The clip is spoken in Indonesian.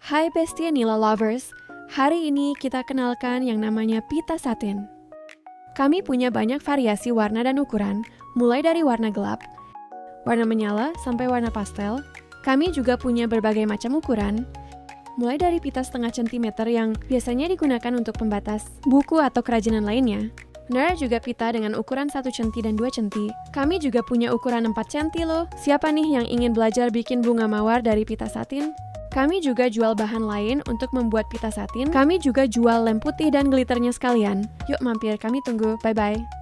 Hai bestie Nila lovers, hari ini kita kenalkan yang namanya pita satin. Kami punya banyak variasi warna dan ukuran, mulai dari warna gelap, warna menyala, sampai warna pastel. Kami juga punya berbagai macam ukuran, mulai dari pita setengah centimeter yang biasanya digunakan untuk pembatas buku atau kerajinan lainnya. Ada juga pita dengan ukuran 1 cm dan 2 cm. Kami juga punya ukuran 4 cm loh. Siapa nih yang ingin belajar bikin bunga mawar dari pita satin? Kami juga jual bahan lain untuk membuat pita satin. Kami juga jual lem putih dan glitternya sekalian. Yuk mampir, kami tunggu. Bye-bye.